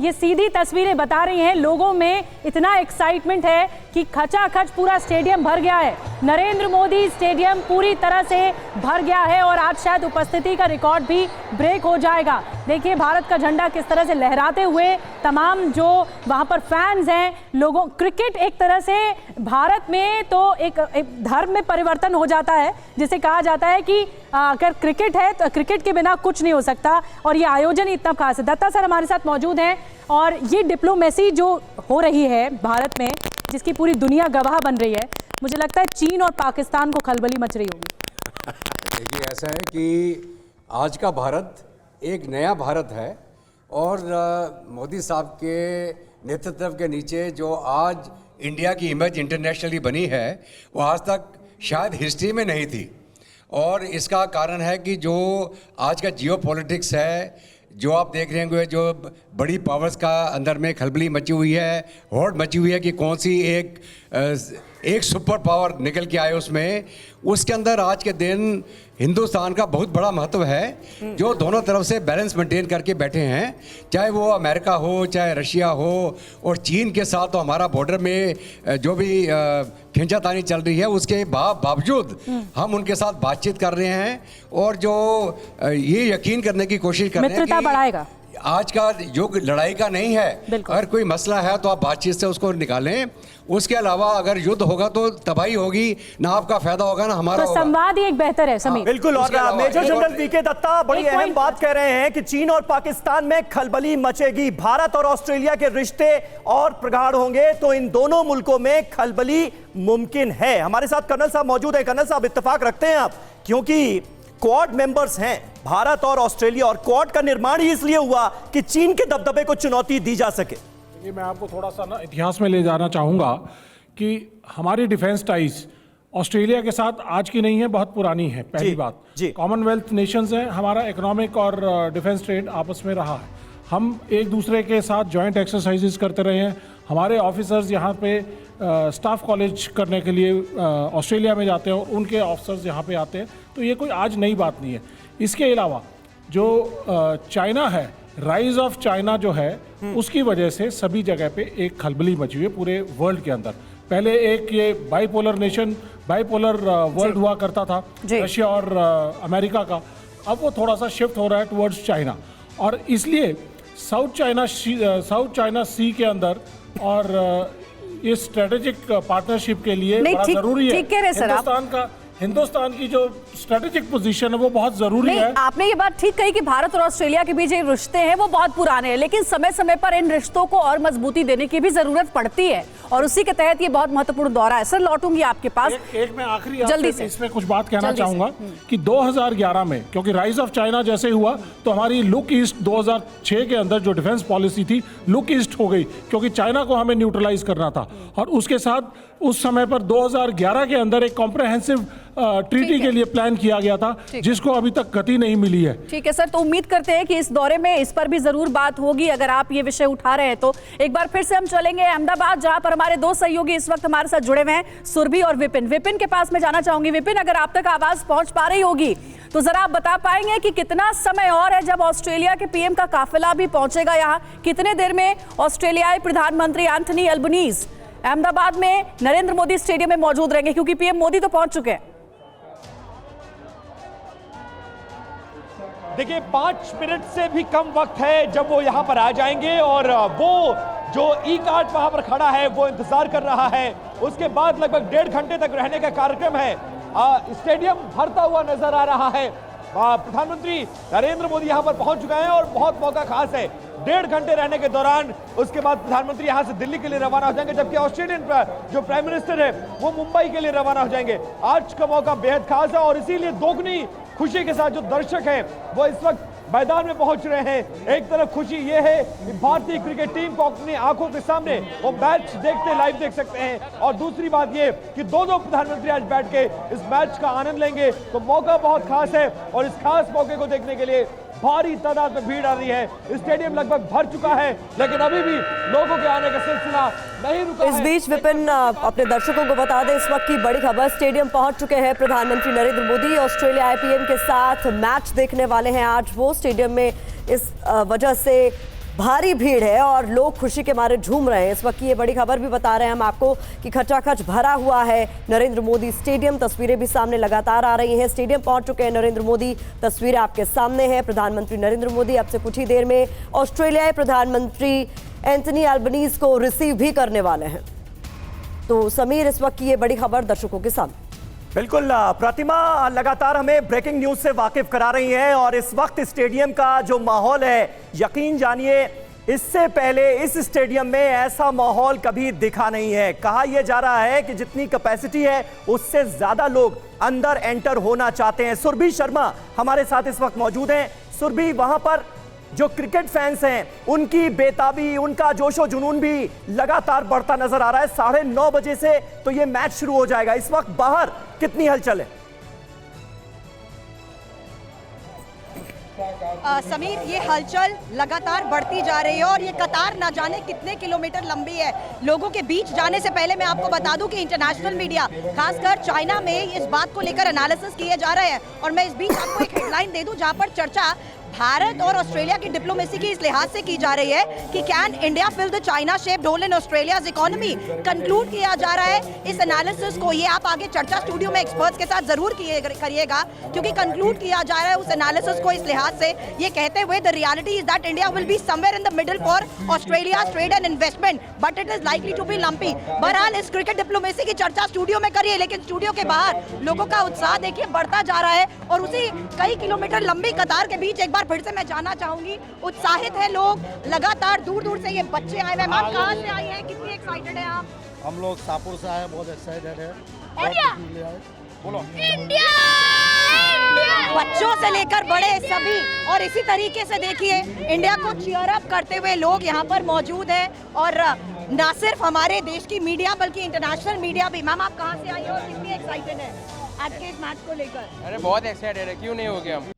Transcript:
ये सीधी तस्वीरें बता रही हैं, लोगों में इतना एक्साइटमेंट है कि खचाखच पूरा स्टेडियम भर गया है। नरेंद्र मोदी स्टेडियम पूरी तरह से भर गया है और आज शायद उपस्थिति का रिकॉर्ड भी ब्रेक हो जाएगा। देखिए भारत का झंडा किस तरह से लहराते हुए, तमाम जो वहां पर फैंस हैं, लोगों, क्रिकेट एक तरह से भारत में तो एक धर्म में परिवर्तन हो जाता है, जिसे कहा जाता है कि अगर क्रिकेट है तो क्रिकेट के बिना कुछ नहीं हो सकता, और ये आयोजन इतना खास है। दत्ता सर हमारे साथ मौजूद हैं और ये डिप्लोमेसी जो हो रही है भारत में, जिसकी पूरी दुनिया गवाह बन रही है, मुझे लगता है चीन और पाकिस्तान को खलबली मच रही होगी। देखिए ऐसा है कि आज का भारत एक नया भारत है और मोदी साहब के नेतृत्व के नीचे जो आज इंडिया की इमेज इंटरनेशनली बनी है वो आज तक शायद हिस्ट्री में नहीं थी। और इसका कारण है कि जो आज का जियो पॉलिटिक्स है, जो आप देख रहे होंगे, जो बड़ी पावर्स का अंदर में खलबली मची हुई है, होड़ मची हुई है कि कौन सी एक सुपर पावर निकल के आए उसमें, उसके अंदर आज के दिन हिंदुस्तान का बहुत बड़ा महत्व है, जो दोनों तरफ से बैलेंस मेंटेन करके बैठे हैं, चाहे वो अमेरिका हो, चाहे रशिया हो, और चीन के साथ तो हमारा बॉर्डर में जो भी खींचातानी चल रही है उसके बावजूद हम उनके साथ बातचीत कर रहे हैं और जो ये यकीन करने की कोशिश कर रहे हैं कि बढ़ाएगा। आज का युग लड़ाई का नहीं है, अगर कोई मसला है तो आप बातचीत से उसको निकालें। उसके अलावा अगर युद्ध होगा तो तबाही होगी, ना आपका फायदा होगा ना हमारा तो संवाद ही एक बेहतर है। समीर बिल्कुल। और मेजर जनरल वीके दत्ता बड़ी अहम बात कह रहे हैं कि चीन और पाकिस्तान में खलबली मचेगी, भारत और ऑस्ट्रेलिया के रिश्ते और प्रगाढ़ होंगे, तो इन दोनों मुल्कों में खलबली मुमकिन है। हमारे साथ कर्नल साहब मौजूद है। कर्नल साहब, इत्तेफाक रखते हैं आप, क्योंकि क्वाड मेंबर्स हैं भारत और ऑस्ट्रेलिया, और क्वाड का निर्माण ही इसलिए हुआ कि चीन के दबदबे को चुनौती दी जा सके। ये मैं आपको थोड़ा सा ना इतिहास में ले जाना चाहूँगा कि हमारी डिफेंस टाइज ऑस्ट्रेलिया के साथ आज की नहीं है, बहुत पुरानी है। पहली बात, कॉमनवेल्थ नेशंस हैं, हमारा इकोनॉमिक और डिफेंस ट्रेड आपस में रहा है। हम एक दूसरे के साथ जॉइंट एक्सरसाइजेस करते रहे हैं। हमारे ऑफिसर्स यहाँ पे स्टाफ कॉलेज करने के लिए ऑस्ट्रेलिया में जाते हैं और उनके ऑफिसर्स यहाँ पे आते हैं, तो ये कोई आज नई बात नहीं है। इसके अलावा जो चाइना है, राइज ऑफ चाइना जो है, उसकी वजह से सभी जगह पे एक खलबली मची हुई है पूरे वर्ल्ड के अंदर। पहले एक ये बाइपोलर नेशन, बाइपोलर वर्ल्ड हुआ करता था, रशिया और अमेरिका का, अब वो थोड़ा सा शिफ्ट हो रहा है टुवर्ड्स चाइना, और इसलिए साउथ चाइना सी के अंदर और ये स्ट्रेटेजिक पार्टनरशिप के लिए बड़ा जरूरी है। हिंदुस्तान की जो स्ट्रेटेजिक पोजीशन है वो बहुत जरूरी है। आपने ये बात ठीक कही कि भारत और ऑस्ट्रेलिया के बीच ये रिश्ते हैं वो बहुत पुराने हैं, लेकिन समय समय पर इन रिश्तों को और मजबूती देने की भी जरूरत पड़ती है, और उसी के तहत ये बहुत महत्वपूर्ण दौरा है। सर लौटूंगी आपके पास। एक मैं आखिरी जल्दी से इसमें कुछ बात कहना चाहूंगा कि 2011 में, क्योंकि राइज ऑफ चाइना जैसे हुआ तो हमारी लुक ईस्ट 2006 के अंदर जो डिफेंस पॉलिसी थी, लुक ईस्ट हो गई, क्योंकि चाइना को हमें न्यूट्रलाइज करना था। और उसके साथ उस समय पर 2011 के अंदर एक कॉम्प्रहेंसिव ट्रीटी के लिए प्लान किया गया था, जिसको अभी तक गति नहीं मिली है। ठीक है सर, तो उम्मीद करते हैं कि इस दौरे में इस पर भी जरूर बात होगी, अगर आप ये विषय उठा रहे हैं तो। एक बार फिर से हम चलेंगे अहमदाबाद, जहां पर हमारे दो सहयोगी इस वक्त हमारे साथ जुड़े हुए हैं, सुरभि और विपिन। विपिन के पास मैं जाना चाहूंगी। विपिन, अगर आप तक आवाज पहुंच पा रही होगी तो जरा आप बता पाएंगे कि कितना समय और है जब ऑस्ट्रेलिया के पीएम का काफिला भी पहुंचेगा यहाँ? कितने देर में ऑस्ट्रेलियाई प्रधानमंत्री एंथनी अल्बनीज अहमदाबाद में नरेंद्र मोदी स्टेडियम में मौजूद रहेंगे, क्योंकि पीएम मोदी तो पहुंच चुके हैं? देखिए 5 मिनट से भी कम वक्त है जब वो यहाँ पर आ जाएंगे, और वो जो ई कार्ट वहां पर खड़ा है वो इंतजार कर रहा है। उसके बाद लगभग 1.5 घंटे तक रहने का कार्यक्रम है। स्टेडियम भरता हुआ नजर आ रहा है। प्रधानमंत्री नरेंद्र मोदी यहाँ पर पहुंच चुके हैं और बहुत मौका खास है। 1.5 घंटे रहने के दौरान उसके बाद प्रधानमंत्री यहाँ से दिल्ली के लिए रवाना हो जाएंगे, जबकि ऑस्ट्रेलियन जो प्राइम मिनिस्टर है वो मुंबई के लिए रवाना हो जाएंगे। आज का मौका बेहद खास है और इसीलिए दोगुनी खुशी के साथ जो दर्शक हैं वो इस वक्त मैदान में पहुंच रहे हैं। एक तरफ खुशी ये है कि भारतीय क्रिकेट टीम को अपनी आंखों के सामने वो मैच देखते लाइव देख सकते हैं, और दूसरी बात ये कि दोनों प्रधानमंत्री आज बैठ के इस मैच का आनंद लेंगे। तो मौका बहुत खास है और इस खास मौके को देखने के लिए भारी तादाद में भीड़ आ रही है। स्टेडियम लगभग भर चुका है, लेकिन अभी भी लोगों के आने का सिलसिला नहीं रुका है। इस बीच विपिन अपने दर्शकों को बता दें इस वक्त की बड़ी खबर, स्टेडियम पहुंच चुके हैं प्रधानमंत्री नरेंद्र मोदी। ऑस्ट्रेलिया आईपीएम के साथ मैच देखने वाले हैं आज वो। स्टेडियम में इस वजह से भारी भीड़ है और लोग खुशी के मारे झूम रहे हैं। इस वक्त की ये बड़ी खबर भी बता रहे हैं हम आपको कि खचाखच भरा हुआ है नरेंद्र मोदी स्टेडियम। तस्वीरें भी सामने लगातार आ रही हैं। स्टेडियम पहुंच चुके हैं नरेंद्र मोदी। तस्वीरें आपके सामने हैं। प्रधानमंत्री नरेंद्र मोदी अब से कुछ ही देर में ऑस्ट्रेलियाई प्रधानमंत्री एंथनी अल्बनीज को रिसीव भी करने वाले हैं। तो समीर, इस वक्त की ये बड़ी खबर दर्शकों के सामने। बिल्कुल प्रतिमा लगातार हमें ब्रेकिंग न्यूज से वाकिफ करा रही हैं और इस वक्त स्टेडियम का जो माहौल है, यकीन जानिए इससे पहले इस स्टेडियम में ऐसा माहौल कभी दिखा नहीं है। कहा यह जा रहा है कि जितनी कैपेसिटी है उससे ज्यादा लोग अंदर एंटर होना चाहते हैं। सुरभि शर्मा हमारे साथ इस वक्त मौजूद हैं। सुरभि, वहां पर जो क्रिकेट फैंस हैं उनकी बेताबी, उनका जोशो जुनून भी लगातार बढ़ता नजर आ रहा है। 9:30 बजे से तो ये मैच शुरू हो जाएगा। इस वक्त बाहर कितनी हलचल है? समीर, ये हलचल लगातार बढ़ती जा रही है और ये कतार ना जाने कितने किलोमीटर लंबी है। लोगों के बीच जाने से पहले मैं आपको बता दूं कि इंटरनेशनल मीडिया, खासकर चाइना में इस बात को लेकर एनालिसिस किए जा रहे हैं। और मैं इस बीच आपको एक हेडलाइन दे दूं जहां पर चर्चा भारत और ऑस्ट्रेलिया की डिप्लोमेसी की इस लिहाज से की जा रही है कि can India fill the China shaped hole in Australia's economy. Conclude किया जा रहा है इस एनालिसिस को। ये आप आगे चर्चा स्टूडियो में एक्सपर्ट्स के साथ जरूर करिएगा, क्योंकि कंक्लूड किया जा रहा है उस एनालिसिस को इस लिहाज से, ये कहते हुए the reality is that India will be somewhere in the middle for Australia trade and investment, but it is likely to be lumpy. बहरहाल इस क्रिकेट डिप्लोमेसी की चर्चा स्टूडियो में करिए, लेकिन स्टूडियो के बाहर लोगों का उत्साह देखिए बढ़ता जा रहा है। और उसी कई किलोमीटर लंबी कतार के बीच एक बार फिर से मैं जानना चाहूंगी, उत्साहित है लोग लगातार, दूर दूर से ये बच्चे आए हुए। मैम, कहाँ से आई हैं, कितनी एक्साइटेड है आप? हम लोग शाहपुर से आए, बहुत एक्साइटेड है। इंडिया, बच्चों से लेकर बड़े सभी, और इसी तरीके से देखिए इंडिया को चीयर अप करते हुए लोग यहाँ पर मौजूद हैं। और ना सिर्फ हमारे देश की मीडिया बल्कि इंटरनेशनल मीडिया भी। मैम, आप कहाँ से आई हो और कितनी एक्साइटेड है आज के इस मैच को लेकर? अरे बहुत एक्साइटेड है, क्यों नहीं हो गया हम।